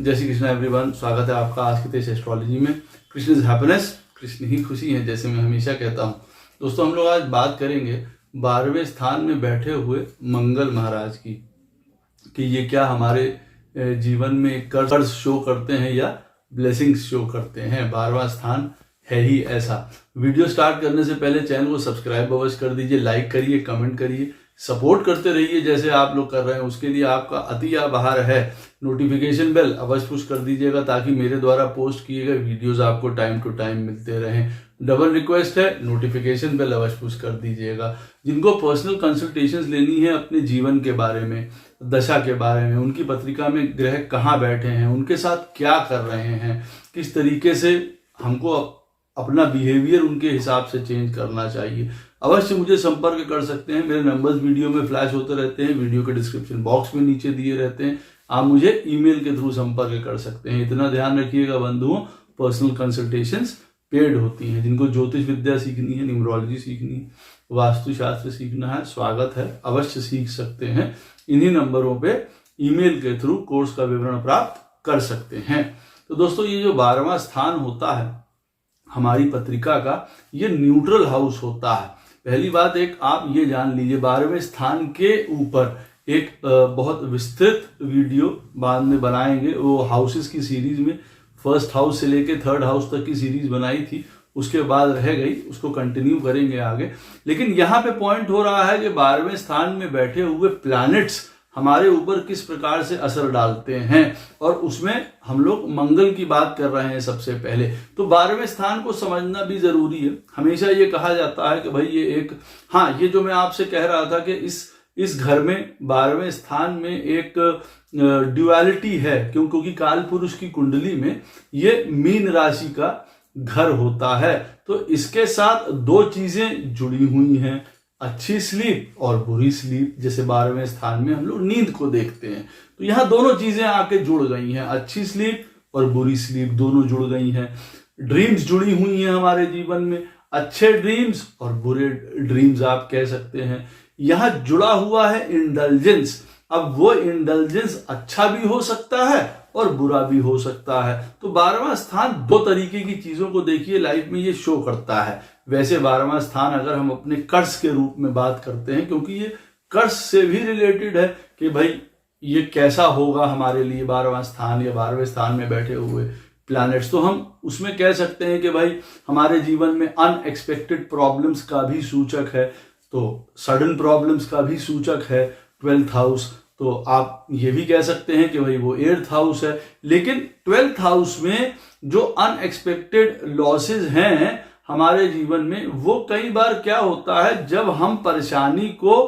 जय श्री कृष्ण एवरीवन, स्वागत है आपका आज के तेज एस्ट्रोलॉजी में। कृष्ण इज हैप्पीनेस, कृष्ण ही खुशी है, जैसे मैं हमेशा कहता हूँ। दोस्तों, हम लोग आज बात करेंगे 12वें स्थान में बैठे हुए मंगल महाराज की, कि ये क्या हमारे जीवन में कर्ज शो करते हैं या ब्लेसिंग्स शो करते हैं। 12वां स्थान है ही ऐसा। वीडियो स्टार्ट करने से पहले चैनल को सब्सक्राइब अवश्य कर दीजिए, लाइक करिए, कमेंट करिए, सपोर्ट करते रहिए जैसे आप लोग कर रहे हैं। उसके लिए आपका अति आभार है। नोटिफिकेशन बेल अवश्य पुश कर दीजिएगा ताकि मेरे द्वारा पोस्ट किए गए वीडियोस आपको टाइम टू टाइम मिलते रहें। डबल रिक्वेस्ट है, नोटिफिकेशन बेल अवश्य पुश कर दीजिएगा। जिनको पर्सनल कंसल्टेशंस लेनी है अपने जीवन के बारे में, दशा के बारे में, उनकी पत्रिका में ग्रह कहाँ बैठे हैं, उनके साथ क्या कर रहे हैं, किस तरीके से हमको अपना बिहेवियर उनके हिसाब से चेंज करना चाहिए, अवश्य मुझे संपर्क कर सकते हैं। मेरे नंबर्स वीडियो में फ्लैश होते रहते हैं, वीडियो के डिस्क्रिप्शन बॉक्स में नीचे दिए रहते हैं। आप मुझे ईमेल के थ्रू संपर्क कर सकते हैं। इतना ध्यान रखिएगा बंधुओं, पर्सनल कंसल्टेशंस पेड होती हैं। जिनको ज्योतिष विद्या सीखनी है, न्यूमरोलॉजी सीखनी है, वास्तुशास्त्र सीखना है, स्वागत है, अवश्य सीख सकते हैं। इन्हीं नंबरों पे ईमेल के थ्रू कोर्स का विवरण प्राप्त कर सकते हैं। तो दोस्तों, ये जो 12वां स्थान होता है हमारी पत्रिका का, ये न्यूट्रल हाउस होता है। पहली बात एक आप ये जान लीजिए, 12वें स्थान के ऊपर एक बहुत विस्तृत वीडियो बाद में बनाएंगे। वो हाउसेस की सीरीज में फर्स्ट हाउस से लेके थर्ड हाउस तक की सीरीज बनाई थी, उसके बाद रह गई, उसको कंटिन्यू करेंगे आगे। लेकिन यहाँ पे पॉइंट हो रहा है कि 12वें स्थान में बैठे हुए प्लैनेट्स हमारे ऊपर किस प्रकार से असर डालते हैं, और उसमें हम लोग मंगल की बात कर रहे हैं सबसे पहले। तो 12वें स्थान को समझना भी जरूरी है। हमेशा ये कहा जाता है कि भाई ये एक, हाँ, ये जो मैं आपसे कह रहा था कि इस घर में 12वें स्थान में एक ड्युअलिटी है, क्योंकि काल पुरुष की कुंडली में ये मीन राशि का घर होता है। तो इसके साथ दो चीजें जुड़ी हुई हैं, अच्छी स्लीप और बुरी स्लीप। जैसे 12वें स्थान में हम लोग नींद को देखते हैं, तो यहाँ दोनों चीजें आके जुड़ गई हैं, अच्छी स्लीप और बुरी स्लीप दोनों जुड़ गई हैं। ड्रीम्स जुड़ी हुई हैं हमारे जीवन में, अच्छे ड्रीम्स और बुरे ड्रीम्स आप कह सकते हैं। यहाँ जुड़ा हुआ है इंडल्जेंस। अब वो इंडल्जेंस अच्छा भी हो सकता है और बुरा भी हो सकता है। तो 12वां स्थान दो तरीके की चीजों को देखिए लाइफ में ये शो करता है। वैसे 12वां स्थान अगर हम अपने कर्ज के रूप में बात करते हैं, क्योंकि ये कर्ज से भी रिलेटेड है कि भाई ये कैसा होगा हमारे लिए 12वां स्थान या 12वें स्थान में बैठे हुए प्लैनेट्स, तो हम उसमें कह सकते हैं कि भाई हमारे जीवन में अनएक्सपेक्टेड प्रॉब्लम्स का भी सूचक है, तो सडन प्रॉब्लम्स का भी सूचक है 12th हाउस। तो आप ये भी कह सकते हैं कि भाई वो 8th हाउस है। लेकिन 12th हाउस में जो अनएक्सपेक्टेड लॉसेज हैं हमारे जीवन में, वो कई बार क्या होता है, जब हम परेशानी को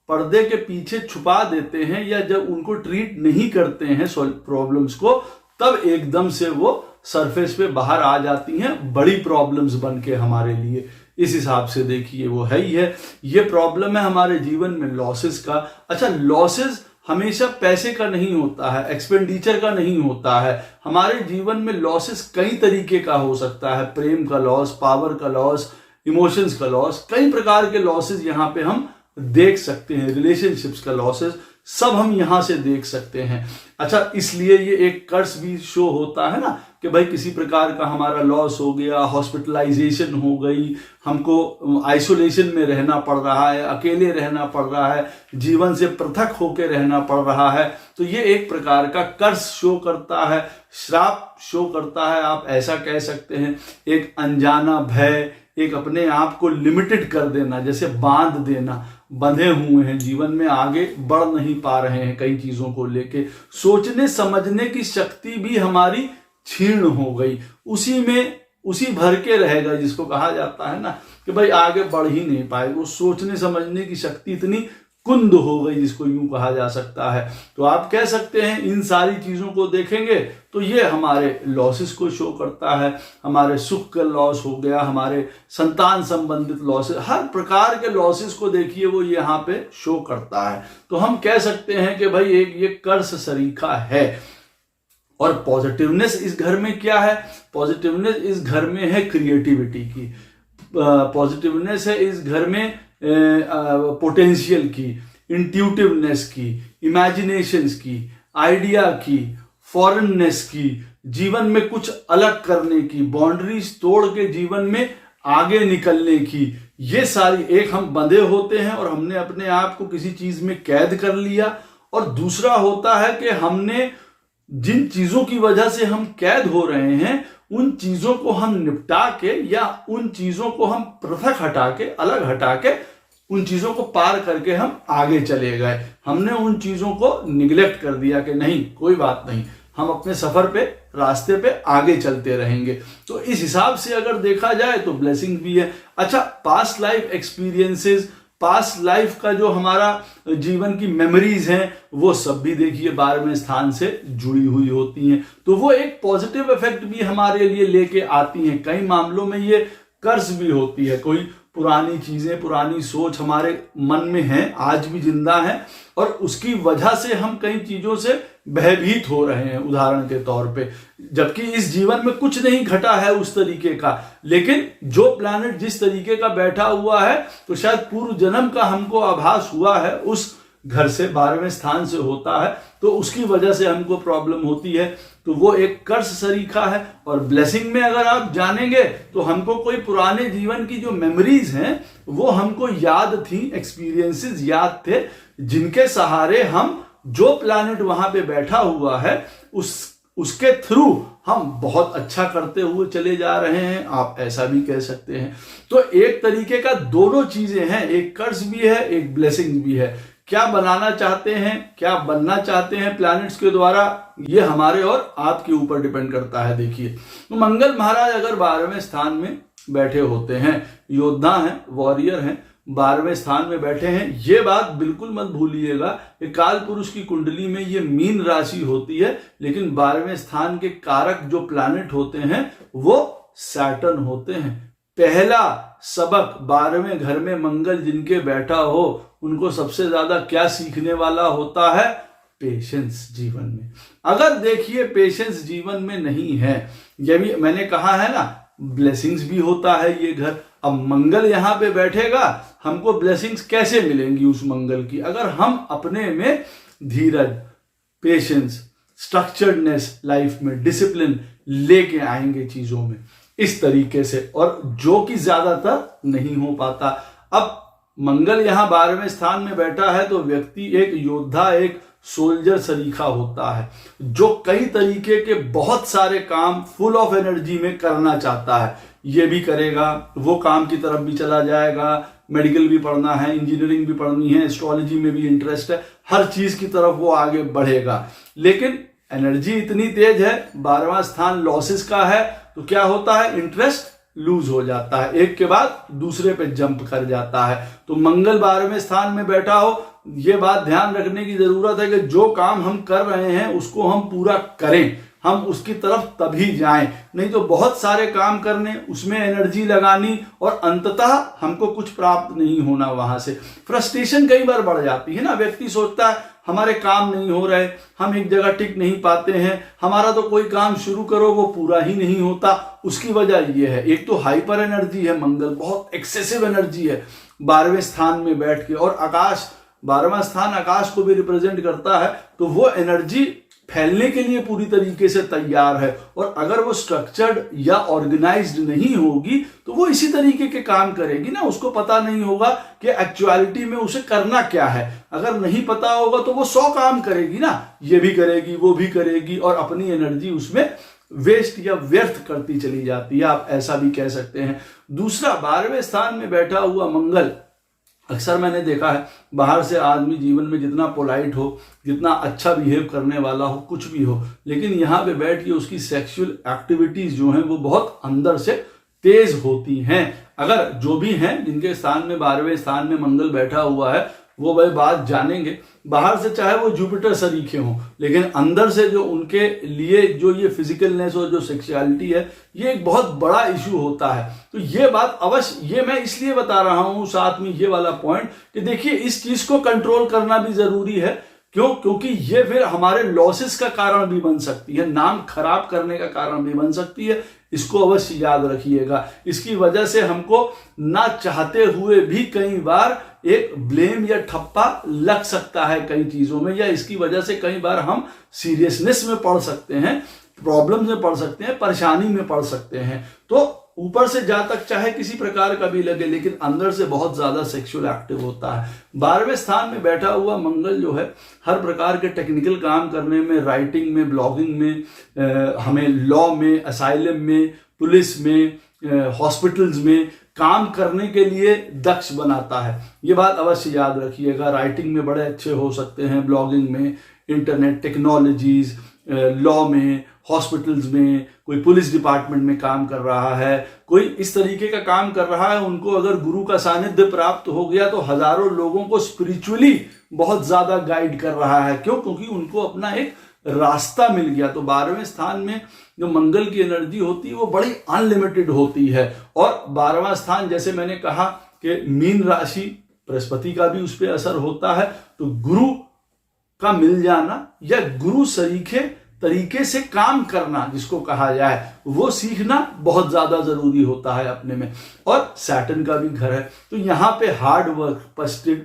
पर्दे के पीछे छुपा देते हैं या जब उनको ट्रीट नहीं करते हैं प्रॉब्लम्स को, तब एकदम से वो सरफेस पे बाहर आ जाती हैं बड़ी प्रॉब्लम्स बन के हमारे लिए। इस हिसाब से देखिए वो है ही है। ये प्रॉब्लम है हमारे जीवन में लॉसेस का। अच्छा, लॉसेस हमेशा पैसे का नहीं होता है, एक्सपेंडिचर का नहीं होता है। हमारे जीवन में लॉसेस कई तरीके का हो सकता है, प्रेम का लॉस, पावर का लॉस, इमोशंस का लॉस, कई प्रकार के लॉसेस यहाँ पे हम देख सकते हैं। रिलेशनशिप्स का लॉसेस सब हम यहां से देख सकते हैं। अच्छा, इसलिए ये एक कर्ज भी शो होता है ना, कि भाई किसी प्रकार का हमारा लॉस हो गया, हॉस्पिटलाइजेशन हो गई, हमको आइसोलेशन में रहना पड़ रहा है, अकेले रहना पड़ रहा है, जीवन से पृथक होकर रहना पड़ रहा है, तो ये एक प्रकार का कर्ज शो करता है, श्राप शो करता है, आप ऐसा कह सकते हैं। एक अनजाना भय, एक अपने आप को लिमिटेड कर देना, जैसे बांध देना, बंधे हुए हैं, जीवन में आगे बढ़ नहीं पा रहे हैं, कई चीजों को लेके सोचने समझने की शक्ति भी हमारी छीण हो गई, उसी भर के रह गए, जिसको कहा जाता है ना कि भाई आगे बढ़ ही नहीं पाए। वो सोचने समझने की शक्ति इतनी कुंद हो गई, जिसको यूं कहा जा सकता है। तो आप कह सकते हैं इन सारी चीजों को देखेंगे तो ये हमारे लॉसेस को शो करता है। हमारे सुख का लॉस हो गया, हमारे संतान संबंधित लॉसेस, हर प्रकार के लॉसेस को देखिए वो यहाँ पे शो करता है। तो हम कह सकते हैं कि भाई एक ये कर्ज सरीखा है। और पॉजिटिवनेस इस घर में क्या है? पॉजिटिवनेस इस घर में है क्रिएटिविटी की, पॉजिटिवनेस है इस घर में पोटेंशियल की, इंट्यूटिवनेस की, इमेजिनेशंस की, आइडिया की, फॉरेननेस की, जीवन में कुछ अलग करने की, बाउंड्रीज तोड़ के जीवन में आगे निकलने की, ये सारी, एक हम बंधे होते हैं और हमने अपने आप को किसी चीज में कैद कर लिया, और दूसरा होता है कि हमने जिन चीजों की वजह से हम कैद हो रहे हैं उन चीजों को हम निपटा के, या उन चीजों को हम पृथक हटा के, अलग हटा के, उन चीजों को पार करके हम आगे चले गए। हमने उन चीजों को निगलेक्ट कर दिया कि नहीं कोई बात नहीं, हम अपने सफर पे, रास्ते पे आगे चलते रहेंगे। तो इस हिसाब से अगर देखा जाए तो ब्लेसिंग भी है। अच्छा, past life experiences, past life का जो हमारा जीवन की मेमोरीज हैं, वो सब भी देखिए 12वें स्थान से जुड़ी हुई होती हैं, तो वो एक पॉजिटिव इफेक्ट भी हमारे लिए लेके आती हैं। कई मामलों में ये कर्ज भी होती है, कोई पुरानी चीजें, पुरानी सोच हमारे मन में है, आज भी जिंदा है, और उसकी वजह से हम कई चीजों से भयभीत हो रहे हैं, उदाहरण के तौर पे, जबकि इस जीवन में कुछ नहीं घटा है उस तरीके का, लेकिन जो प्लैनेट जिस तरीके का बैठा हुआ है, तो शायद पूर्व जन्म का हमको आभास हुआ है, उस घर से 12वें स्थान से होता है, तो उसकी वजह से हमको प्रॉब्लम होती है, तो वो एक कर्ज सरीखा है। और ब्लेसिंग में अगर आप जानेंगे तो हमको कोई पुराने जीवन की जो मेमोरीज हैं वो हमको याद थी, एक्सपीरियंसेस याद थे, जिनके सहारे हम, जो प्लैनेट वहां पे बैठा हुआ है उसके थ्रू हम बहुत अच्छा करते हुए चले जा रहे हैं, आप ऐसा भी कह सकते हैं। तो एक तरीके का दोनों चीजें हैं, एक कर्ज भी है, एक ब्लेसिंग भी है। क्या बनाना चाहते हैं, क्या बनना चाहते हैं प्लैनेट्स के द्वारा, ये हमारे और आपके ऊपर डिपेंड करता है। देखिए, तो मंगल महाराज अगर 12वें स्थान में बैठे होते हैं, योद्धा हैं, वॉरियर हैं, 12वें स्थान में बैठे हैं, ये बात बिल्कुल मत भूलिएगा कि काल पुरुष की कुंडली में ये मीन राशि होती है, लेकिन 12वें स्थान के कारक जो प्लैनेट होते हैं वो सैटर्न होते हैं। पहला सबक 12वें घर में मंगल जिनके बैठा हो, उनको सबसे ज्यादा क्या सीखने वाला होता है? पेशेंस जीवन में। अगर देखिए पेशेंस जीवन में नहीं है, ये भी मैंने कहा है ना, ब्लेसिंग्स भी होता है ये घर। अब मंगल यहां पे बैठेगा, हमको ब्लेसिंग्स कैसे मिलेंगी उस मंगल की? अगर हम अपने में धीरज, पेशेंस, स्ट्रक्चर्डनेस, लाइफ में डिसिप्लिन लेके आएंगे चीजों में इस तरीके से, और जो कि ज्यादातर नहीं हो पाता। अब मंगल यहां 12वें स्थान में बैठा है तो व्यक्ति एक योद्धा, एक सोल्जर सरीखा होता है, जो कई तरीके के बहुत सारे काम फुल ऑफ एनर्जी में करना चाहता है। ये भी करेगा, वो काम की तरफ भी चला जाएगा, मेडिकल भी पढ़ना है, इंजीनियरिंग भी पढ़नी है, एस्ट्रोलॉजी में भी इंटरेस्ट है, हर चीज की तरफ वो आगे बढ़ेगा। लेकिन एनर्जी इतनी तेज है, 12वां स्थान लॉसेस का है, तो क्या होता है? इंटरेस्ट लूज हो जाता है, एक के बाद दूसरे पे जंप कर जाता है। तो मंगल 12वें स्थान में बैठा हो, ये बात ध्यान रखने की जरूरत है कि जो काम हम कर रहे हैं उसको हम पूरा करें, हम उसकी तरफ तभी जाएं, नहीं तो बहुत सारे काम करने, उसमें एनर्जी लगानी और अंततः हमको कुछ प्राप्त नहीं होना। वहां से फ्रस्ट्रेशन कई बार बढ़ जाती है ना, व्यक्ति सोचता है हमारे काम नहीं हो रहे, हम एक जगह टिक नहीं पाते हैं, हमारा तो कोई काम शुरू करो वो पूरा ही नहीं होता। उसकी वजह ये है, एक तो हाइपर एनर्जी है, मंगल बहुत एक्सेसिव एनर्जी है 12वें स्थान में बैठ के, और आकाश, 12वां स्थान आकाश को भी रिप्रेजेंट करता है, तो वो एनर्जी फैलने के लिए पूरी तरीके से तैयार है। और अगर वो स्ट्रक्चर्ड या ऑर्गेनाइज्ड नहीं होगी तो वो इसी तरीके के काम करेगी ना, उसको पता नहीं होगा कि एक्चुअलिटी में उसे करना क्या है। अगर नहीं पता होगा तो वो 100 काम करेगी ना, ये भी करेगी, वो भी करेगी, और अपनी एनर्जी उसमें वेस्ट या व्यर्थ करती चली जाती है, आप ऐसा भी कह सकते हैं। दूसरा, 12वें स्थान में बैठा हुआ मंगल, अक्सर मैंने देखा है बाहर से आदमी जीवन में जितना पोलाइट हो, जितना अच्छा बिहेव करने वाला हो, कुछ भी हो, लेकिन यहाँ पे बैठ के उसकी सेक्सुअल एक्टिविटीज जो हैं वो बहुत अंदर से तेज होती हैं। अगर जो भी हैं जिनके स्थान में 12वें स्थान में मंगल बैठा हुआ है वो वह बात जानेंगे। बाहर से चाहे वो जुपिटर सरीखे हों, लेकिन अंदर से जो उनके लिए जो ये फिजिकलनेस और जो सेक्सुअलिटी है, ये एक बहुत बड़ा इशू होता है। तो ये बात अवश्य, ये मैं इसलिए बता रहा हूं साथ में ये वाला पॉइंट कि देखिए इस चीज को कंट्रोल करना भी जरूरी है क्यों? क्योंकि ये फिर हमारे लॉसेस का कारण भी बन सकती है, नाम खराब करने का कारण भी बन सकती है। इसको अवश्य याद रखिएगा। इसकी वजह से हमको ना चाहते हुए भी कई बार एक ब्लेम या ठप्पा लग सकता है कई चीजों में, या इसकी वजह से कई बार हम सीरियसनेस में पड़ सकते हैं, प्रॉब्लम में पड़ सकते हैं, परेशानी में पड़ सकते हैं। तो ऊपर से जहां तक चाहे किसी प्रकार का भी लगे, लेकिन अंदर से बहुत ज्यादा सेक्सुअल एक्टिव होता है। 12वें स्थान में बैठा हुआ मंगल जो है हर प्रकार के टेक्निकल काम करने में, राइटिंग में, ब्लॉगिंग में, हमें लॉ में, असाइलम में, पुलिस में, हॉस्पिटल्स में काम करने के लिए दक्ष बनाता है। ये बात अवश्य याद रखिएगा। राइटिंग में बड़े अच्छे हो सकते हैं, ब्लॉगिंग में, इंटरनेट टेक्नोलॉजीज, लॉ में, हॉस्पिटल्स में, कोई पुलिस डिपार्टमेंट में काम कर रहा है, कोई इस तरीके का काम कर रहा है। उनको अगर गुरु का सानिध्य प्राप्त हो गया तो हजारों लोगों को स्पिरिचुअली बहुत ज्यादा गाइड कर रहा है। क्यों? क्योंकि उनको अपना एक रास्ता मिल गया। तो 12वें स्थान में जो मंगल की एनर्जी होती है वो बड़ी अनलिमिटेड होती है। और 12वां स्थान, जैसे मैंने कहा कि मीन राशि, बृहस्पति का भी उस पर असर होता है। तो गुरु का मिल जाना या गुरु सरीखे तरीके से काम करना जिसको कहा जाए, वो सीखना बहुत ज्यादा जरूरी होता है अपने में। और सैटर्न का भी घर है, तो यहाँ पे हार्ड वर्क,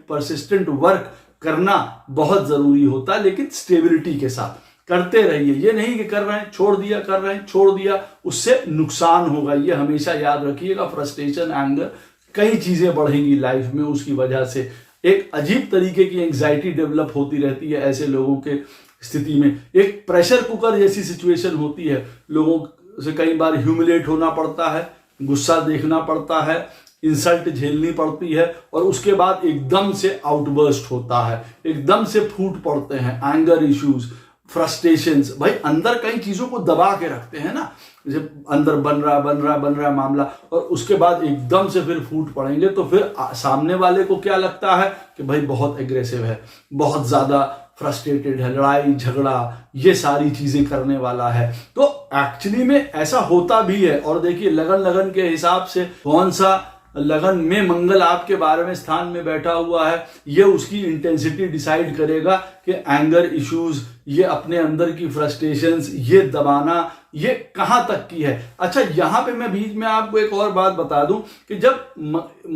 परसिस्टेंट वर्क करना बहुत जरूरी होता है, लेकिन स्टेबिलिटी के साथ करते रहिए। ये नहीं कि कर रहे हैं छोड़ दिया, कर रहे हैं छोड़ दिया, उससे नुकसान होगा। ये हमेशा याद रखिएगा। फ्रस्ट्रेशन, एंगर, कई चीजें बढ़ेंगी लाइफ में, उसकी वजह से एक अजीब तरीके की एंग्जाइटी डेवलप होती रहती है ऐसे लोगों के स्थिति में। एक प्रेशर कुकर जैसी सिचुएशन होती है, लोगों से कई बार ह्यूमिलेट होना पड़ता है, गुस्सा देखना पड़ता है, इंसल्ट झेलनी पड़ती है, और उसके बाद एकदम से आउटबर्स्ट होता है, एकदम से फूट पड़ते हैं। एंगर इश्यूज, फ्रस्ट्रेशंस, भाई अंदर कई चीजों को दबा के रखते हैं ना, जैसे अंदर बन रहा मामला, और उसके बाद एकदम से फिर फूट पड़ेंगे तो फिर सामने वाले को क्या लगता है कि भाई बहुत एग्रेसिव है, बहुत ज्यादा फ्रस्ट्रेटेड है, लड़ाई झगड़ा ये सारी चीजें करने वाला है। तो एक्चुअली में ऐसा होता भी है। और देखिए लगन के हिसाब से कौन सा लगन में मंगल आपके 12वें स्थान में बैठा हुआ है, ये उसकी इंटेंसिटी डिसाइड करेगा कि एंगर इश्यूज, ये अपने अंदर की फ्रस्ट्रेशंस, ये दबाना, ये कहां तक की है। अच्छा, यहां पे मैं बीच में आपको एक और बात बता दूं कि जब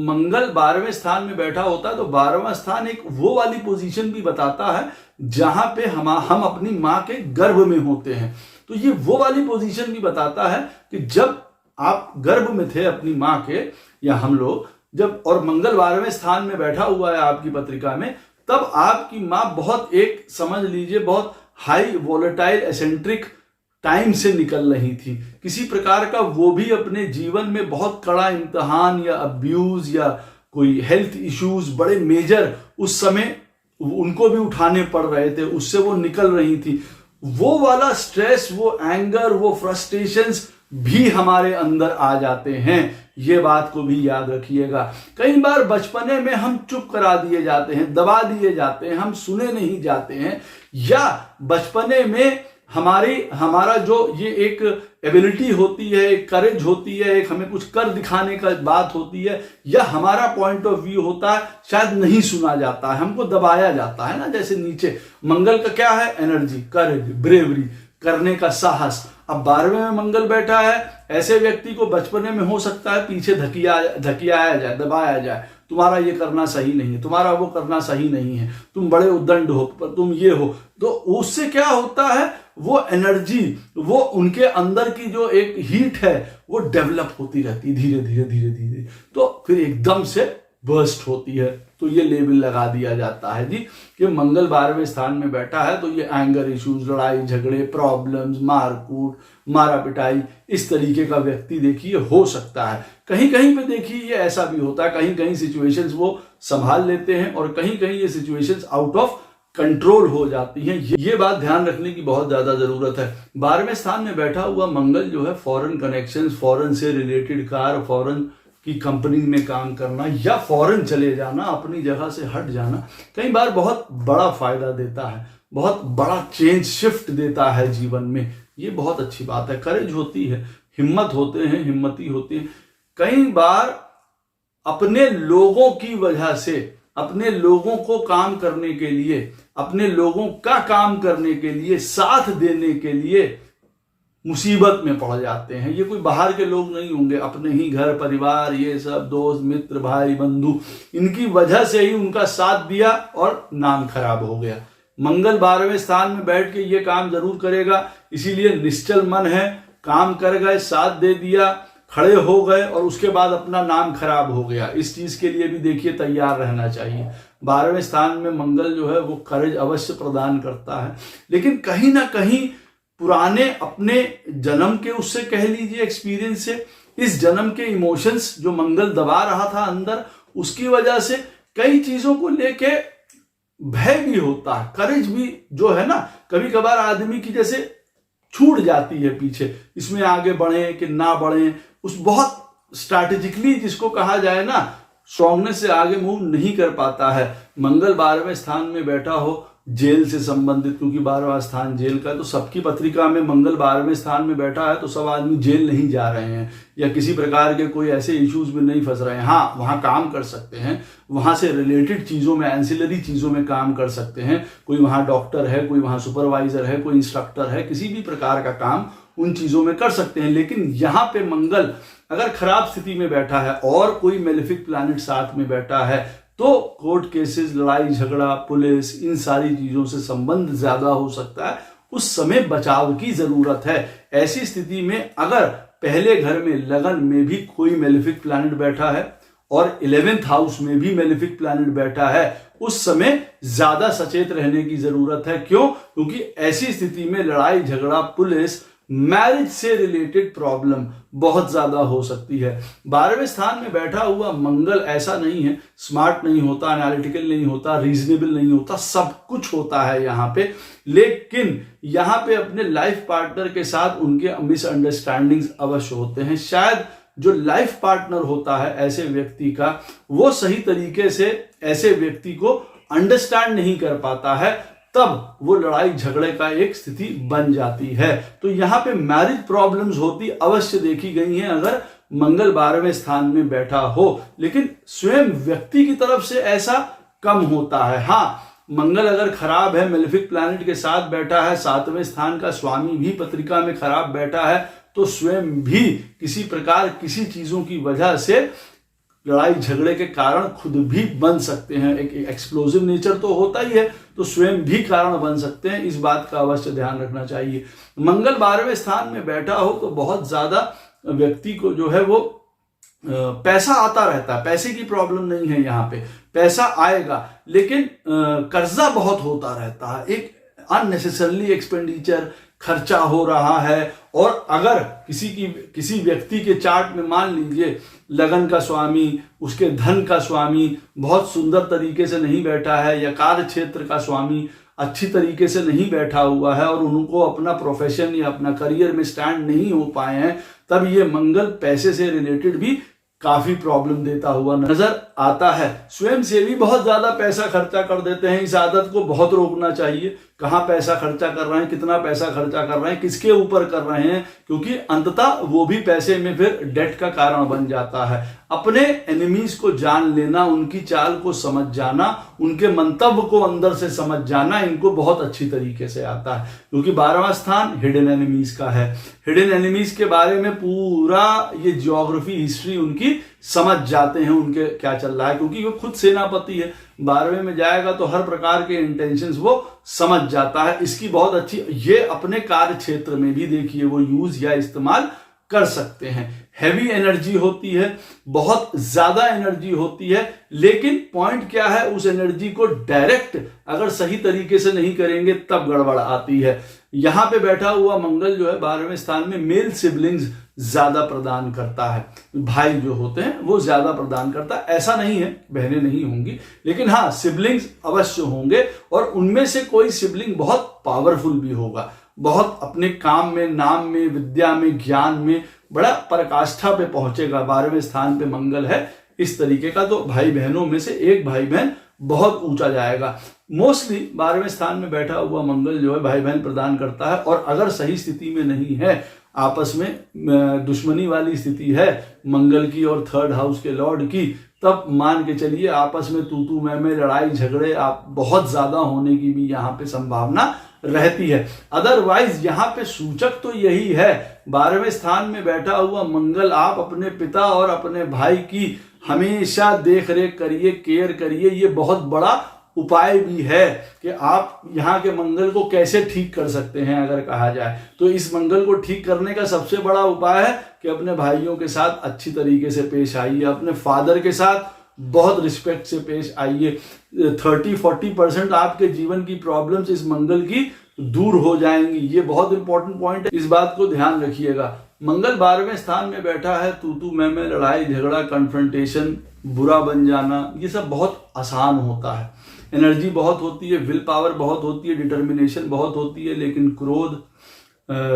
मंगल 12वें स्थान में बैठा होता है तो 12वां स्थान एक वो वाली पोजीशन भी बताता है जहां पे हम अपनी मां के गर्भ में होते हैं। तो ये वो वाली पोजीशन भी बताता है कि जब आप गर्भ में थे अपनी मां के, या हम लोग जब, और मंगल 12वें स्थान में बैठा हुआ है आपकी पत्रिका में, तब आपकी मां बहुत, एक समझ लीजिए, बहुत हाई वोलेटाइल एसेंट्रिक टाइम से निकल रही थी। किसी प्रकार का वो भी अपने जीवन में बहुत कड़ा इम्तिहान या अब्यूज या कोई हेल्थ इश्यूज बड़े मेजर उस समय उनको भी उठाने पड़ रहे थे, उससे वो निकल रही थी। वो वाला स्ट्रेस, वो एंगर, वो फ्रस्ट्रेशंस भी हमारे अंदर आ जाते हैं। ये बात को भी याद रखिएगा। कई बार बचपने में हम चुप करा दिए जाते हैं, दबा दिए जाते हैं, हम सुने नहीं जाते हैं, या बचपने में हमारा जो ये एक एबिलिटी होती है, एक करेज होती है, एक हमें कुछ कर दिखाने का बात होती है, या हमारा पॉइंट ऑफ व्यू होता है, शायद नहीं सुना जाता है, हमको दबाया जाता है ना। जैसे नीचे मंगल का क्या है? एनर्जी, करेज, ब्रेवरी, करने का साहस। अब 12वें में मंगल बैठा है, ऐसे व्यक्ति को बचपने में हो सकता है पीछे धकियाया जाए, दबाया जाए, तुम्हारा ये करना सही नहीं है, तुम्हारा वो करना सही नहीं है, तुम बड़े उद्दंड हो, तुम ये हो। तो उससे क्या होता है, वो एनर्जी, वो उनके अंदर की जो एक हीट है वो डेवलप होती रहती है धीरे धीरे, तो फिर एकदम से बर्स्ट होती है। तो ये लेबल लगा दिया जाता है जी कि मंगल 12वें स्थान में बैठा है तो ये एंगर इश्यूज, लड़ाई झगड़े, प्रॉब्लम्स, मारकूट, मारा पिटाई, इस तरीके का व्यक्ति देखिए हो सकता है। कहीं कहीं पे देखिए ये ऐसा भी होता है, कहीं कहीं सिचुएशंस वो संभाल लेते हैं और कहीं कहीं ये सिचुएशंस आउट ऑफ कंट्रोल हो जाती हैं। ये बात ध्यान रखने की बहुत ज्यादा जरूरत है। 12वें स्थान में बैठा हुआ मंगल जो है फॉरेन कनेक्शंस, फॉरेन से रिलेटेड कार, फॉरेन की कंपनी में काम करना या फॉरेन चले जाना, अपनी जगह से हट जाना, कई बार बहुत बड़ा फायदा देता है, बहुत बड़ा चेंज शिफ्ट देता है जीवन में। ये बहुत अच्छी बात है। करेज होती है, हिम्मत होते हैं, हिम्मती होती है। कई बार अपने लोगों की वजह से अपने लोगों को काम करने के लिए, अपने लोगों का काम करने के लिए, साथ देने के लिए मुसीबत में पड़ जाते हैं। ये कोई बाहर के लोग नहीं होंगे, अपने ही घर परिवार, ये सब दोस्त मित्र भाई बंधु, इनकी वजह से ही उनका साथ दिया और नाम खराब हो गया। मंगल 12वें स्थान में बैठ के ये काम जरूर करेगा, इसीलिए निश्चल मन है, काम कर गए, साथ दे दिया, खड़े हो गए और उसके बाद अपना नाम खराब हो गया। इस चीज के लिए भी देखिए तैयार रहना चाहिए। 12वें स्थान में मंगल जो है वो करेज अवश्य प्रदान करता है, लेकिन कहीं ना कहीं पुराने अपने जन्म के उससे कह लीजिए एक्सपीरियंस से, इस जन्म के इमोशंस जो मंगल दबा रहा था अंदर, उसकी वजह से कई चीजों को लेके भय भी होता है, करेज भी जो है ना कभी कभार आदमी की जैसे छूट जाती है पीछे, इसमें आगे बढ़े कि ना बढ़े, उस बहुत स्ट्रैटेजिकली जिसको कहा जाए ना स्ट्रांगनेस से आगे मूव नहीं कर पाता है। मंगल 12वें स्थान में बैठा हो जेल से संबंधित, क्योंकि 12वां स्थान जेल का, तो सबकी पत्रिका में मंगल 12वें स्थान में बैठा है तो सब आदमी जेल नहीं जा रहे हैं या किसी प्रकार के कोई ऐसे इश्यूज में नहीं फंस रहे हैं। हाँ, वहां काम कर सकते हैं, वहां से रिलेटेड चीजों में, एंसिलरी चीजों में काम कर सकते हैं। कोई वहां डॉक्टर है, कोई वहां सुपरवाइजर है, कोई इंस्ट्रक्टर है, किसी भी प्रकार का काम उन चीजों में कर सकते हैं। लेकिन यहां पे मंगल अगर खराब स्थिति में बैठा है और कोई मेलेफिक प्लैनेट साथ में बैठा है तो कोर्ट केसेस, लड़ाई झगड़ा, पुलिस, इन सारी चीजों से संबंध ज्यादा हो सकता है। उस समय बचाव की जरूरत है। ऐसी स्थिति में अगर पहले घर में लगन में भी कोई मेलेफिक प्लैनेट बैठा है और 11th हाउस में भी मेलेफिक प्लैनेट बैठा है, उस समय ज्यादा सचेत रहने की जरूरत है। क्यों? क्योंकि ऐसी स्थिति में लड़ाई झगड़ा, पुलिस, मैरिज से रिलेटेड प्रॉब्लम बहुत ज्यादा हो सकती है। 12वें स्थान में बैठा हुआ मंगल ऐसा नहीं है, स्मार्ट नहीं होता, एनालिटिकल नहीं होता, रीजनेबल नहीं होता, सब कुछ होता है यहाँ पे। लेकिन यहाँ पे अपने लाइफ पार्टनर के साथ उनके मिसअंडरस्टैंडिंग्स अवश्य होते हैं। शायद जो लाइफ पार्टनर होता है ऐसे व्यक्ति का, वो सही तरीके से ऐसे व्यक्ति को अंडरस्टैंड नहीं कर पाता है, तब वो लड़ाई झगड़े का एक स्थिति बन जाती है। तो यहां पे मैरिज प्रॉब्लम्स होती अवश्य देखी गई हैं अगर मंगल 12वें स्थान में बैठा हो, लेकिन स्वयं व्यक्ति की तरफ से ऐसा कम होता है। हाँ, मंगल अगर खराब है, मेलेफिक प्लैनेट के साथ बैठा है, 7वें स्थान का स्वामी भी पत्रिका में खराब बैठा है, तो स्वयं भी किसी प्रकार किसी चीजों की वजह से लड़ाई झगड़े के कारण खुद भी बन सकते हैं। एक एक्सप्लोजिव नेचर तो होता ही है, तो स्वयं भी कारण बन सकते हैं। इस बात का अवश्य ध्यान रखना चाहिए। मंगल 12वें स्थान में बैठा हो तो बहुत ज्यादा व्यक्ति को जो है वो पैसा आता रहता है, पैसे की प्रॉब्लम नहीं है यहाँ पे, पैसा आएगा, लेकिन कर्जा बहुत होता रहता है, एक अननेसेसरली एक्सपेंडिचर खर्चा हो रहा है। और अगर किसी व्यक्ति के चार्ट में मान लीजिए लगन का स्वामी, उसके धन का स्वामी बहुत सुंदर तरीके से नहीं बैठा है, या कार्य क्षेत्र का स्वामी अच्छी तरीके से नहीं बैठा हुआ है और उनको अपना प्रोफेशन या अपना करियर में स्टैंड नहीं हो पाए हैं, तब ये मंगल पैसे से रिलेटेड भी काफी प्रॉब्लम देता हुआ नजर आता है। स्वयं से भी बहुत ज्यादा पैसा खर्चा कर देते हैं, इस आदत को बहुत रोकना चाहिए। कहाँ पैसा खर्चा कर रहे हैं, कितना पैसा खर्चा कर रहे हैं, किसके ऊपर कर रहे हैं, क्योंकि अंततः वो भी पैसे में फिर डेट का कारण बन जाता है। अपने एनिमीज को जान लेना, उनकी चाल को समझ जाना, उनके मंतव्य को अंदर से समझ जाना, इनको बहुत अच्छी तरीके से आता है, क्योंकि 12वां स्थान हिडन एनिमीज का है। हिडन एनिमीज के बारे में पूरा ये ज्योग्राफी हिस्ट्री उनकी समझ जाते हैं, उनके क्या चल रहा है, क्योंकि वो खुद सेनापति है। 12वें में जाएगा तो हर प्रकार के इंटेंशंस वो समझ जाता है। इसकी बहुत अच्छी, ये अपने कार्य क्षेत्र में भी देखिए वो यूज या इस्तेमाल कर सकते हैं। हैवी एनर्जी होती है, बहुत ज्यादा एनर्जी होती है, लेकिन पॉइंट क्या है, उस एनर्जी को डायरेक्ट अगर सही तरीके से नहीं करेंगे तब गड़बड़ आती है। यहां पे बैठा हुआ मंगल जो है 12वें स्थान में मेल सिबलिंग्स ज्यादा प्रदान करता है, भाई जो होते हैं वो ज्यादा प्रदान करता है। ऐसा नहीं है बहनें नहीं होंगी, लेकिन हाँ सिबलिंग्स अवश्य होंगे, और उनमें से कोई सिबलिंग बहुत पावरफुल भी होगा, बहुत अपने काम में, नाम में, विद्या में, ज्ञान में बड़ा पराकाष्ठा पे पहुंचेगा। 12वें स्थान पे मंगल है इस तरीके का, तो भाई बहनों में से एक भाई बहन बहुत ऊंचा जाएगा। मोस्टली 12वें स्थान में बैठा हुआ मंगल जो है भाई बहन प्रदान करता है, और अगर सही स्थिति में नहीं है, आपस में दुश्मनी वाली स्थिति है मंगल की और थर्ड हाउस के लॉर्ड की, तब मान के चलिए आपस में तू मैं लड़ाई झगड़े आप बहुत ज्यादा होने की भी यहाँ पे संभावना रहती है। अदरवाइज यहाँ पे सूचक तो यही है, 12वें स्थान में बैठा हुआ मंगल, आप अपने पिता और अपने भाई की हमेशा देख रेख करिए, केयर करिए। ये बहुत बड़ा उपाय भी है कि आप यहाँ के मंगल को कैसे ठीक कर सकते हैं। अगर कहा जाए तो इस मंगल को ठीक करने का सबसे बड़ा उपाय है कि अपने भाइयों के साथ अच्छी तरीके से पेश आइए, अपने फादर के साथ बहुत रिस्पेक्ट से पेश आइए। 30-40% आपके जीवन की प्रॉब्लम्स इस मंगल की दूर हो जाएंगी। ये बहुत इंपॉर्टेंट पॉइंट है, इस बात को ध्यान रखिएगा। मंगल 12वें स्थान में बैठा है, तू मैं लड़ाई झगड़ा, कन्फ्रंटेशन, बुरा बन जाना, ये सब बहुत आसान होता है। एनर्जी बहुत होती है, विल पावर बहुत होती है, डिटर्मिनेशन बहुत होती है, लेकिन क्रोध,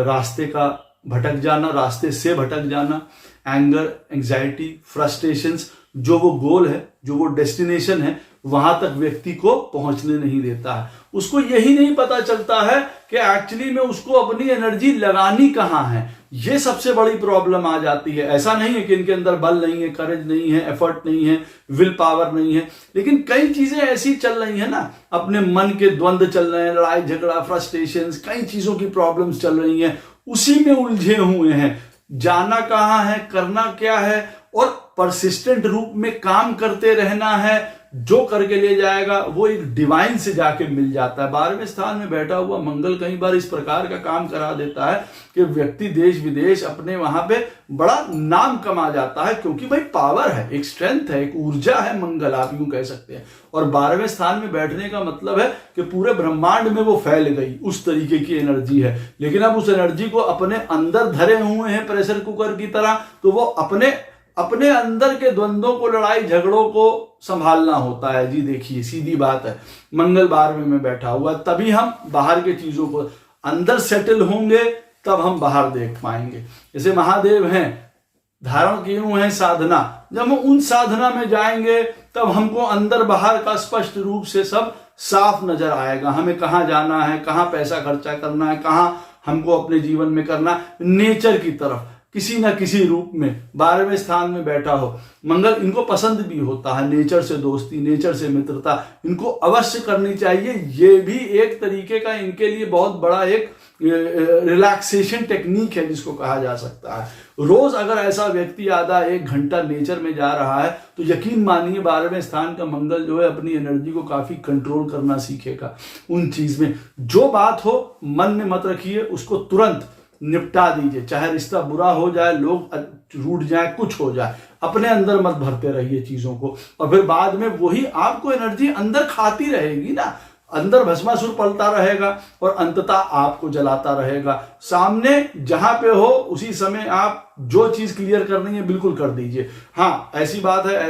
रास्ते का भटक जाना, रास्ते से भटक जाना, एंगर, एंग्जाइटी, फ्रस्ट्रेशंस, जो वो गोल है, जो वो डेस्टिनेशन है, वहां तक व्यक्ति को पहुंचने नहीं देता है। उसको यही नहीं पता चलता है कि एक्चुअली में उसको अपनी एनर्जी लगानी कहाँ है। ये सबसे बड़ी प्रॉब्लम आ जाती है। ऐसा नहीं है कि इनके अंदर बल नहीं है, करेज नहीं है, एफर्ट नहीं है, विल पावर नहीं है, लेकिन कई चीजें ऐसी चल रही है ना, अपने मन के द्वंद्व चल रहे हैं, लड़ाई झगड़ा, फ्रस्ट्रेशंस, कई चीजों की प्रॉब्लम्स चल रही हैं, उसी में उलझे हुए हैं। जाना कहाँ है, करना क्या है, और परसिस्टेंट रूप में काम करते रहना है। जो करके ले जाएगा वो एक डिवाइन से जाके मिल जाता है। 12वें स्थान में बैठा हुआ मंगल कई बार इस प्रकार का काम करा देता है कि व्यक्ति देश विदेश अपने वहां पे बड़ा नाम कमा जाता है, क्योंकि भाई पावर है, एक स्ट्रेंथ है, एक ऊर्जा है मंगल, आप यूं कह सकते हैं। और 12वें स्थान में बैठने का मतलब है कि पूरे ब्रह्मांड में वो फैल गई, उस तरीके की एनर्जी है। लेकिन अब उस एनर्जी को अपने अंदर धरे हुए हैं प्रेशर कुकर की तरह, तो वो अपने अंदर के द्वंद्वों को, लड़ाई झगड़ों को संभालना होता है। जी देखिए, सीधी बात है, मंगल 12वें में बैठा हुआ, तभी हम बाहर के चीजों को अंदर सेटल होंगे, तब हम बाहर देख पाएंगे। जैसे महादेव हैं, धारण किए हुए हैं साधना, जब हम उन साधना में जाएंगे तब हमको अंदर बाहर का स्पष्ट रूप से सब साफ नजर आएगा। हमें कहाँ जाना है, कहाँ पैसा खर्चा करना है, कहाँ हमको अपने जीवन में करना, नेचर की तरफ किसी ना किसी रूप में। 12वें स्थान में बैठा हो मंगल, इनको पसंद भी होता है नेचर से दोस्ती, नेचर से मित्रता, इनको अवश्य करनी चाहिए। ये भी एक तरीके का इनके लिए बहुत बड़ा एक रिलैक्सेशन टेक्निक है, जिसको कहा जा सकता है। रोज अगर ऐसा व्यक्ति आधा 1 घंटा नेचर में जा रहा है तो यकीन मानिए 12वें स्थान का मंगल जो है अपनी एनर्जी को काफी कंट्रोल करना सीखेगा। उन चीज में जो बात हो मन में मत रखिए, उसको तुरंत निपटा दीजिए। चाहे रिश्ता बुरा हो जाए, लोग रूठ जाए, कुछ हो जाए, अपने अंदर मत भरते रहिए चीजों को, और फिर बाद में वही आपको एनर्जी अंदर खाती रहेगी ना, अंदर भस्मासुर पलता रहेगा और अंततः आपको जलाता रहेगा। सामने जहां पे हो उसी समय आप जो चीज क्लियर करनी है बिल्कुल कर दीजिए। हाँ, ऐसी बात है,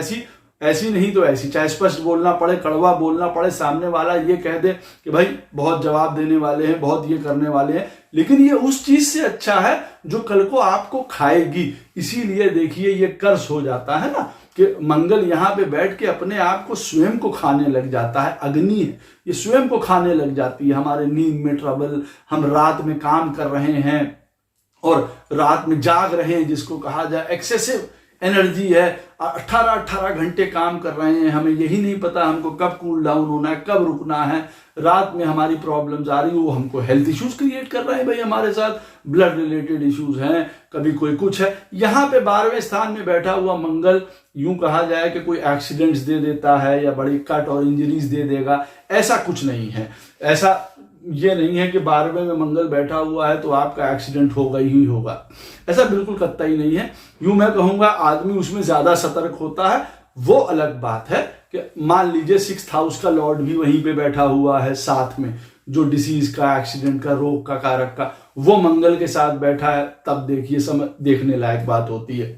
ऐसी नहीं तो ऐसी, चाहे स्पष्ट बोलना पड़े, कड़वा बोलना पड़े, सामने वाला ये कह दे कि भाई बहुत जवाब देने वाले हैं, बहुत ये करने वाले हैं, लेकिन ये उस चीज से अच्छा है जो कल को आपको खाएगी। इसीलिए देखिए ये कर्स हो जाता है ना कि मंगल यहाँ पे बैठ के अपने आप को स्वयं को खाने लग जाता है। अग्नि है, ये स्वयं को खाने लग जाती है। हमारे नींद में ट्रबल, हम रात में काम कर रहे हैं और रात में जाग रहे हैं, जिसको कहा जाए एक्सेसिव एनर्जी है, 18 घंटे काम कर रहे हैं, हमें यही नहीं पता हमको कब कूल डाउन होना है, कब रुकना है। रात में हमारी प्रॉब्लम्स आ रही है, वो हमको हेल्थ इश्यूज क्रिएट कर रहे हैं भाई, हमारे साथ ब्लड रिलेटेड इश्यूज हैं, कभी कोई कुछ है। यहाँ पे 12वें स्थान में बैठा हुआ मंगल, यूं कहा जाए कि कोई एक्सीडेंट्स दे देता है या बड़ी कट और इंजरीज दे देगा, ऐसा कुछ नहीं है। ऐसा ये नहीं है कि 12वें में मंगल बैठा हुआ है तो आपका एक्सीडेंट होगा ही होगा, ऐसा बिल्कुल कतई नहीं है। यूं मैं कहूंगा आदमी उसमें ज्यादा सतर्क होता है। वो अलग बात है कि मान लीजिए 6th हाउस का लॉर्ड भी वहीं पे बैठा हुआ है साथ में, जो डिसीज का, एक्सीडेंट का, रोग का कारक का, वो मंगल के साथ बैठा है, तब देखिए देखने लायक बात होती है।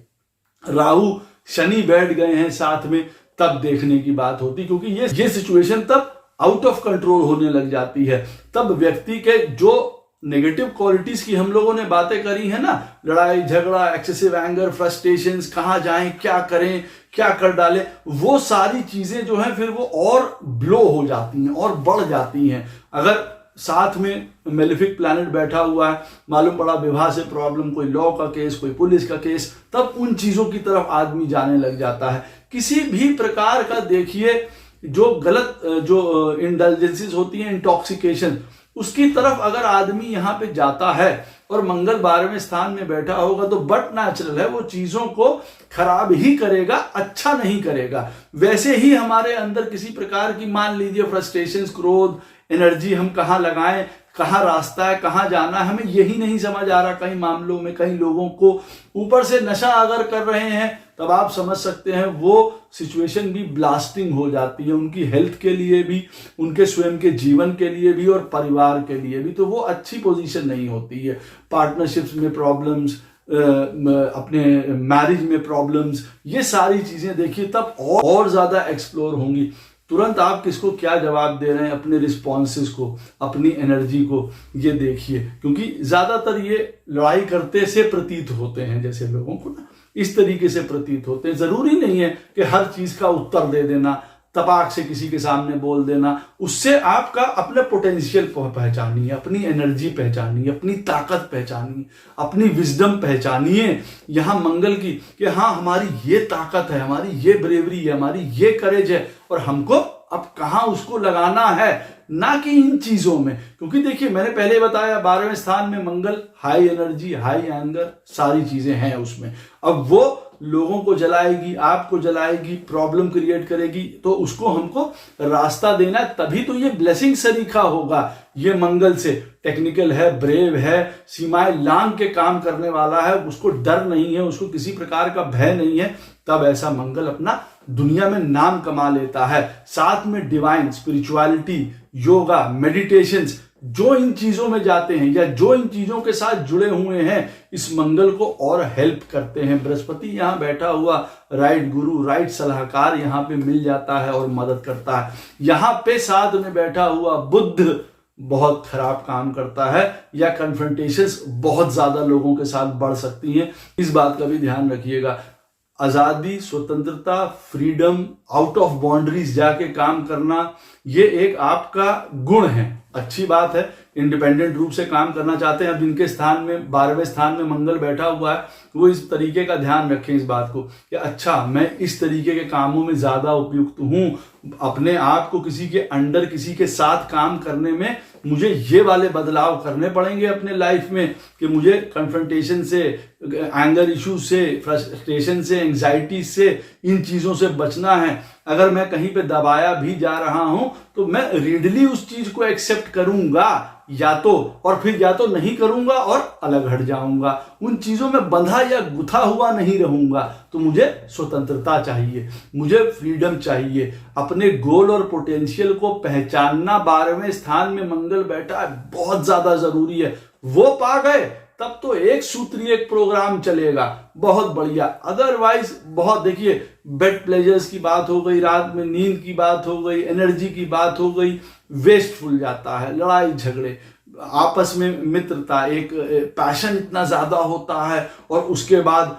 राहु शनि बैठ गए हैं साथ में, तब देखने की बात होती, क्योंकि ये सिचुएशन तब आउट ऑफ कंट्रोल होने लग जाती है। तब व्यक्ति के जो नेगेटिव क्वालिटीज की हम लोगों ने बातें करी है ना, लड़ाई झगड़ा, एक्सेसिव एंगर, फ्रस्ट्रेशंस, कहाँ जाएं, क्या करें, क्या कर डालें, वो सारी चीजें जो हैं फिर वो और ब्लो हो जाती हैं और बढ़ जाती हैं। अगर साथ में मेलेफिक प्लैनेट बैठा हुआ है, मालूम पड़ा विवाह से प्रॉब्लम, कोई लॉ का केस, कोई पुलिस का केस, तब उन चीजों की तरफ आदमी जाने लग जाता है। किसी भी प्रकार का देखिए जो गलत जो इंडल्जेंसेस होती हैं, इंटॉक्सिकेशन, उसकी तरफ अगर आदमी यहाँ पे जाता है और मंगल 12वें स्थान में बैठा होगा तो बट नेचुरल है वो चीजों को खराब ही करेगा, अच्छा नहीं करेगा। वैसे ही हमारे अंदर किसी प्रकार की मान लीजिए फ्रस्ट्रेशन, क्रोध, एनर्जी हम कहाँ लगाएं, कहाँ रास्ता है, कहाँ जाना है, हमें यही नहीं समझ आ रहा। कई मामलों में कई लोगों को ऊपर से नशा अगर कर रहे हैं तब आप समझ सकते हैं वो सिचुएशन भी ब्लास्टिंग हो जाती है, उनकी हेल्थ के लिए भी, उनके स्वयं के जीवन के लिए भी और परिवार के लिए भी। तो वो अच्छी पोजीशन नहीं होती है। पार्टनरशिप्स में प्रॉब्लम्स, अपने मैरिज में प्रॉब्लम्स, ये सारी चीजें देखिए तब और ज्यादा एक्सप्लोर होंगी। तुरंत आप किसको क्या जवाब दे रहे हैं, अपने रिस्पॉन्सेस को, अपनी एनर्जी को, ये देखिए। क्योंकि ज्यादातर ये लड़ाई करते से प्रतीत होते हैं, जैसे लोगों को ना इस तरीके से प्रतीत होते हैं। जरूरी नहीं है कि हर चीज का उत्तर दे देना, तपाक से किसी के सामने बोल देना। उससे आपका अपना पोटेंशियल पहचानिए, अपनी एनर्जी पहचानिए, अपनी ताकत पहचानिए, अपनी विजडम पहचानिए यहाँ मंगल की, कि हाँ हमारी ये ताकत है, हमारी ये ब्रेवरी है, हमारी ये करेज है, और हमको अब कहाँ उसको लगाना है, ना कि इन चीजों में। क्योंकि देखिए मैंने पहले बताया 12वें स्थान में मंगल, हाई एनर्जी, हाई एंगर, सारी चीजें हैं उसमें। अब वो लोगों को जलाएगी, आपको जलाएगी, प्रॉब्लम क्रिएट करेगी, तो उसको हमको रास्ता देना है। तभी तो ये ब्लेसिंग सरीखा होगा। ये मंगल से टेक्निकल है, ब्रेव है, सीमाएं लांग के काम करने वाला है, उसको डर नहीं है, उसको किसी प्रकार का भय नहीं है। तब ऐसा मंगल अपना दुनिया में नाम कमा लेता है। साथ में डिवाइन स्पिरिचुअलिटी, योगा, मेडिटेशंस, जो इन चीजों में जाते हैं या जो इन चीजों के साथ जुड़े हुए हैं, इस मंगल को और हेल्प करते हैं। बृहस्पति यहाँ बैठा हुआ राइट गुरु, राइट सलाहकार यहाँ पे मिल जाता है और मदद करता है। यहाँ पे साथ में बैठा हुआ बुध बहुत खराब काम करता है, या कन्फ्रंटेशंस बहुत ज्यादा लोगों के साथ बढ़ सकती हैं। इस बात का भी ध्यान रखिएगा। आजादी, स्वतंत्रता, फ्रीडम, आउट ऑफ बाउंड्रीज जाके काम करना, ये एक आपका गुण है, अच्छी बात है। इंडिपेंडेंट रूप से काम करना चाहते हैं। अब इनके स्थान में 12वें स्थान में मंगल बैठा हुआ है, वो इस तरीके का ध्यान रखें इस बात को कि अच्छा मैं इस तरीके के कामों में ज्यादा उपयुक्त हूं, अपने आप को किसी के अंडर, किसी के साथ काम करने में मुझे ये वाले बदलाव करने पड़ेंगे अपने लाइफ में, कि मुझे कन्फ्रंटेशन से, एंगर इश्यूज से, फ्रस्ट्रेशन से, एंजाइटी से, इन चीजों से बचना है। अगर मैं कहीं पे दबाया भी जा रहा हूं तो मैं रीडली उस चीज को एक्सेप्ट करूंगा, या तो नहीं करूंगा और अलग हट जाऊंगा। उन चीजों में बंधा या गुथा हुआ नहीं रहूंगा। तो मुझे स्वतंत्रता चाहिए, मुझे फ्रीडम चाहिए। अपने गोल और पोटेंशियल को पहचानना 12वें स्थान में मंगल बैठा है, बहुत ज्यादा जरूरी है। वो पा गए तब तो एक सूत्रीय प्रोग्राम चलेगा, बहुत बढ़िया। अदरवाइज बहुत, देखिए बेड प्लेजर्स की बात हो गई, रात में नींद की बात हो गई, एनर्जी की बात हो गई, वेस्टफुल जाता है, लड़ाई झगड़े, आपस में मित्रता, एक पैशन इतना ज्यादा होता है, और उसके बाद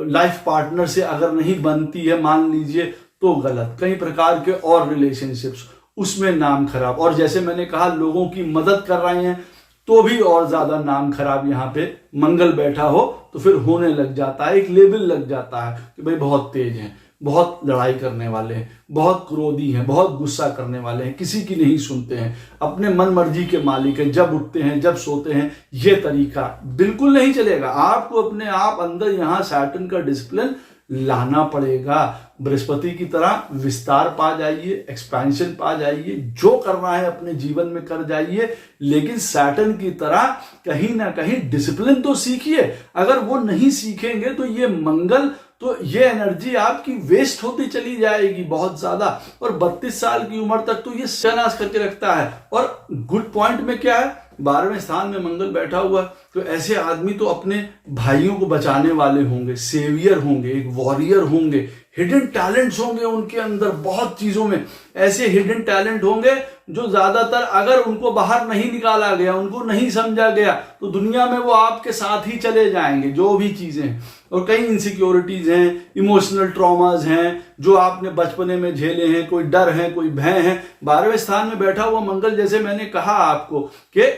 लाइफ पार्टनर से अगर नहीं बनती है मान लीजिए तो गलत, कई प्रकार के और रिलेशनशिप्स, उसमें नाम खराब। और जैसे मैंने कहा लोगों की मदद कर रहे हैं तो भी और ज्यादा नाम खराब। यहाँ पे मंगल बैठा हो तो फिर होने लग जाता है, एक लेबल लग जाता है कि भाई बहुत तेज हैं, बहुत लड़ाई करने वाले हैं, बहुत क्रोधी हैं, बहुत गुस्सा करने वाले हैं, किसी की नहीं सुनते हैं, अपने मन मर्जी के मालिक हैं, जब उठते हैं जब सोते हैं। ये तरीका बिल्कुल नहीं चलेगा। आपको अपने आप अंदर यहाँ सैटर्न का डिसिप्लिन लाना पड़ेगा। बृहस्पति की तरह विस्तार पा जाइए, एक्सपेंशन पा जाइए, जो करना है अपने जीवन में कर जाइए, लेकिन सैटर्न की तरह कहीं ना कहीं डिसिप्लिन तो सीखिए। अगर वो नहीं सीखेंगे तो ये मंगल, तो ये एनर्जी आपकी वेस्ट होती चली जाएगी बहुत ज्यादा। और 32 साल की उम्र तक तो ये सत्यानाश करके रखता है। और गुड पॉइंट में क्या है, 12वें स्थान में मंगल बैठा हुआ, तो ऐसे आदमी तो अपने भाइयों को बचाने वाले होंगे, सेवियर होंगे, एक वॉरियर होंगे, हिडन टैलेंट्स होंगे उनके अंदर, बहुत चीजों में ऐसे हिडन टैलेंट होंगे जो ज्यादातर अगर उनको बाहर नहीं निकाला गया, उनको नहीं समझा गया, तो दुनिया में वो आपके साथ ही चले जाएंगे जो भी चीजें हैं। और कई इनसिक्योरिटीज हैं, इमोशनल ट्रॉमाज हैं जो आपने बचपने में झेले हैं, कोई डर है, कोई भय है। 12वें स्थान में बैठा हुआ मंगल, जैसे मैंने कहा आपको कि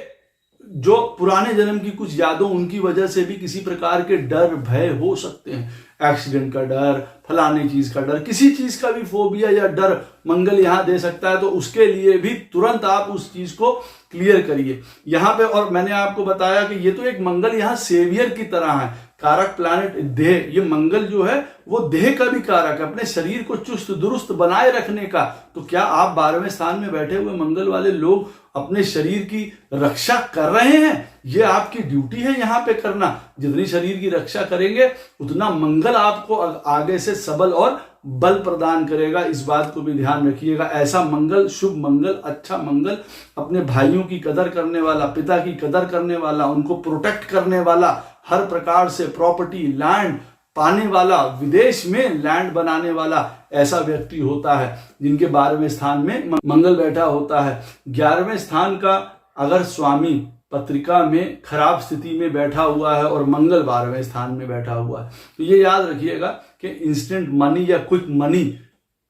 जो पुराने जन्म की कुछ यादों, उनकी वजह से भी किसी प्रकार के डर भय हो सकते हैं। एक्सीडेंट का डर, फलाने चीज का डर, किसी चीज का भी फोबिया या डर मंगल यहां दे सकता है, तो उसके लिए भी तुरंत आप उस चीज को क्लियर करिए यहां पे। और मैंने आपको बताया कि ये तो एक मंगल यहां सेवियर की तरह है, कारक प्लैनेट देह। ये मंगल जो है वो देह का भी कारक है, अपने शरीर को चुस्त दुरुस्त बनाए रखने का। तो क्या आप 12वें स्थान में बैठे हुए मंगल वाले लोग अपने शरीर की रक्षा कर रहे हैं? ये आपकी ड्यूटी है यहां पे करना। जितनी शरीर की रक्षा करेंगे उतना मंगल आपको आगे से सबल और बल प्रदान करेगा। इस बात को भी ध्यान रखिएगा। ऐसा मंगल, शुभ मंगल, अच्छा मंगल, अपने भाइयों की कदर करने वाला, पिता की कदर करने वाला, उनको प्रोटेक्ट करने वाला, हर प्रकार से प्रॉपर्टी, लैंड पाने वाला, विदेश में लैंड बनाने वाला ऐसा व्यक्ति होता है जिनके 12वें स्थान में मंगल बैठा होता है। 11वें स्थान का अगर स्वामी पत्रिका में खराब स्थिति में बैठा हुआ है और मंगल 12वें स्थान में बैठा हुआ है, तो ये याद रखिएगा कि इंस्टेंट मनी या क्विक मनी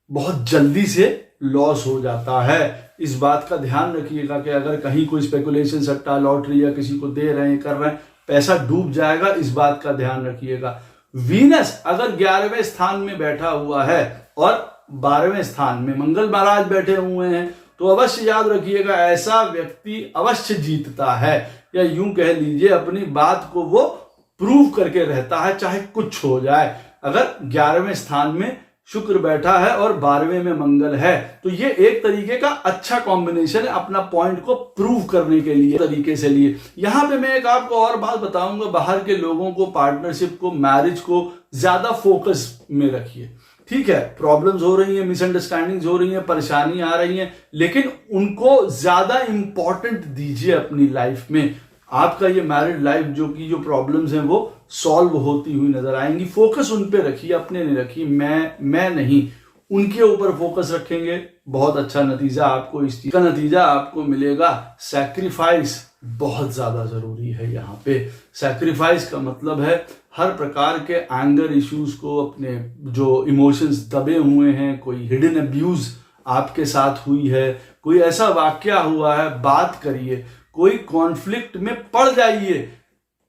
बहुत जल्दी से लॉस हो जाता है। इस बात का ध्यान रखिएगा कि अगर कहीं कोई स्पेकुलेशन, सट्टा, लॉटरी या किसी को दे रहे हैं, कर रहे हैं, पैसा डूब जाएगा। इस बात का ध्यान रखिएगा। वीनस अगर 11वें स्थान में बैठा हुआ है और 12वें स्थान में मंगल महाराज बैठे हुए हैं, तो अवश्य याद रखिएगा ऐसा व्यक्ति अवश्य जीतता है, या यूं कह लीजिए अपनी बात को वो प्रूव करके रहता है, चाहे कुछ हो जाए। अगर 11वें स्थान में शुक्र बैठा है और 12वें में मंगल है, तो ये एक तरीके का अच्छा कॉम्बिनेशन है अपना पॉइंट को प्रूव करने के लिए तरीके से लिए। यहां पे मैं एक आपको और बात बताऊंगा, बाहर के लोगों को, पार्टनरशिप को, मैरिज को ज्यादा फोकस में रखिए। ठीक है, प्रॉब्लम्स हो रही हैं, मिसअंडरस्टैंडिंग्स हो रही हैं, परेशानी आ रही हैं, लेकिन उनको ज्यादा इंपॉर्टेंट दीजिए अपनी लाइफ में। आपका ये मैरिड लाइफ जो प्रॉब्लम्स हैं वो सॉल्व होती हुई नजर आएंगी। फोकस उन पे रखिए, अपने नहीं रखिए, मैं नहीं, उनके ऊपर फोकस रखेंगे, बहुत अच्छा नतीजा आपको, इस चीज का नतीजा आपको मिलेगा। सैक्रिफाइस बहुत ज्यादा जरूरी है यहाँ पे। सैक्रिफाइस का मतलब है हर प्रकार के एंगर इश्यूज को, अपने जो इमोशंस दबे हुए हैं, कोई हिडन अब्यूज आपके साथ हुई है, कोई ऐसा वाकया हुआ है, बात करिए। कोई कॉन्फ्लिक्ट में पड़ जाइए,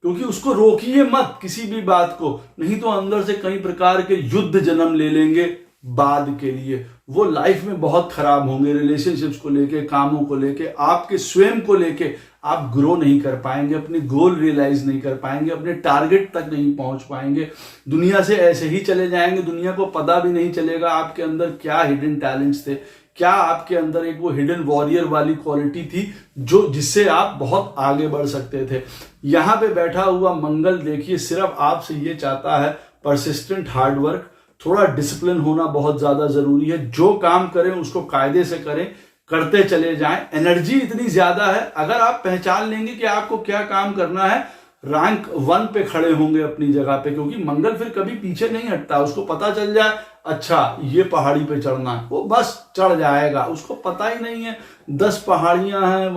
क्योंकि उसको रोकिए मत किसी भी बात को, नहीं तो अंदर से कई प्रकार के युद्ध जन्म ले लेंगे बाद के लिए। वो लाइफ में बहुत खराब होंगे, रिलेशनशिप्स को लेके, कामों को लेके, आपके स्वयं को लेके आप ग्रो नहीं कर पाएंगे, अपने गोल रियलाइज नहीं कर पाएंगे, अपने टारगेट तक नहीं पहुंच पाएंगे, दुनिया से ऐसे ही चले जाएंगे। दुनिया को पता भी नहीं चलेगा आपके अंदर क्या हिडन टैलेंट्स थे, क्या आपके अंदर एक वो हिडन वॉरियर वाली क्वालिटी थी जो जिससे आप बहुत आगे बढ़ सकते थे। यहां पे बैठा हुआ मंगल देखिए सिर्फ आपसे ये चाहता है परसिस्टेंट हार्ड वर्क, थोड़ा डिसिप्लिन होना बहुत ज्यादा जरूरी है। जो काम करें उसको कायदे से करें, करते चले जाएं। एनर्जी इतनी ज्यादा है, अगर आप पहचान लेंगे कि आपको क्या काम करना है, रैंक 1 पे खड़े होंगे अपनी जगह पे, क्योंकि मंगल फिर कभी पीछे नहीं हटता। उसको पता चल जाए अच्छा ये पहाड़ी पे चढ़ना है, वो बस चढ़ जाएगा। उसको पता ही नहीं है 10 पहाड़ियां हैं,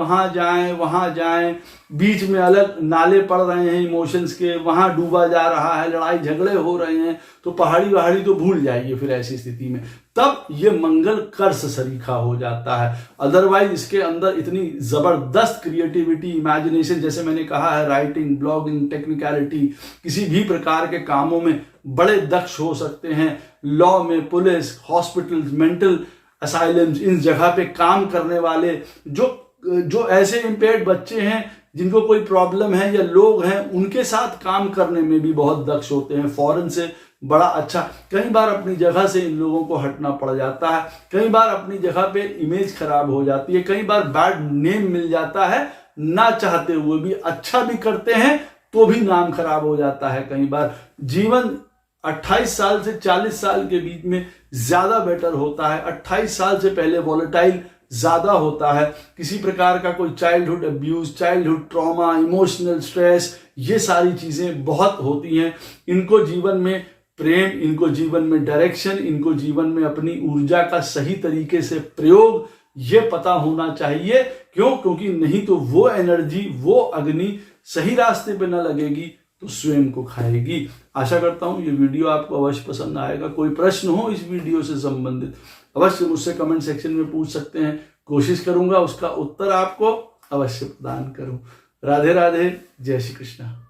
वहां जाएं, बीच में अलग नाले पड़ रहे हैं इमोशंस के, वहां डूबा जा रहा है, लड़ाई झगड़े हो रहे हैं, तो पहाड़ी तो भूल जाइए फिर ऐसी स्थिति में। तब ये मंगल कर्स सरीखा हो जाता है। अदरवाइज इसके अंदर इतनी जबरदस्त क्रिएटिविटी, इमेजिनेशन, जैसे मैंने कहा है, राइटिंग, ब्लॉगिंग, टेक्निकलिटी, किसी भी प्रकार के कामों में बड़े दक्ष हो सकते हैं। लॉ में, पुलिस, हॉस्पिटल्स, मेंटल असाइलम्स, इन जगह पे काम करने वाले जो ऐसे इम्पेयर्ड बच्चे हैं जिनको कोई प्रॉब्लम है या लोग हैं, उनके साथ काम करने में भी बहुत दक्ष होते हैं। फॉरेन से बड़ा अच्छा, कई बार अपनी जगह से इन लोगों को हटना पड़ जाता है, कई बार अपनी जगह पे इमेज खराब हो जाती है, कई बार बैड नेम मिल जाता है, ना चाहते हुए भी। अच्छा भी करते हैं तो भी नाम खराब हो जाता है। कई बार जीवन 28 साल से 40 साल के बीच में ज्यादा बेटर होता है। 28 साल से पहले वॉलेटाइल ज्यादा होता है। किसी प्रकार का कोई childhood abuse, childhood trauma, emotional stress, ये सारी चीजें बहुत होती हैं। इनको जीवन में प्रेम, इनको जीवन में डायरेक्शन, इनको जीवन में अपनी ऊर्जा का सही तरीके से प्रयोग ये पता होना चाहिए। क्योंकि नहीं तो वो एनर्जी, वो अग्नि सही रास्ते पे न लगेगी तो स्वयं को खाएगी। आशा करता हूँ ये वीडियो आपको अवश्य पसंद आएगा। कोई प्रश्न हो इस वीडियो से संबंधित अवश्य मुझसे कमेंट सेक्शन में पूछ सकते हैं, कोशिश करूंगा उसका उत्तर आपको अवश्य प्रदान करूं। राधे राधे, जय श्री कृष्ण।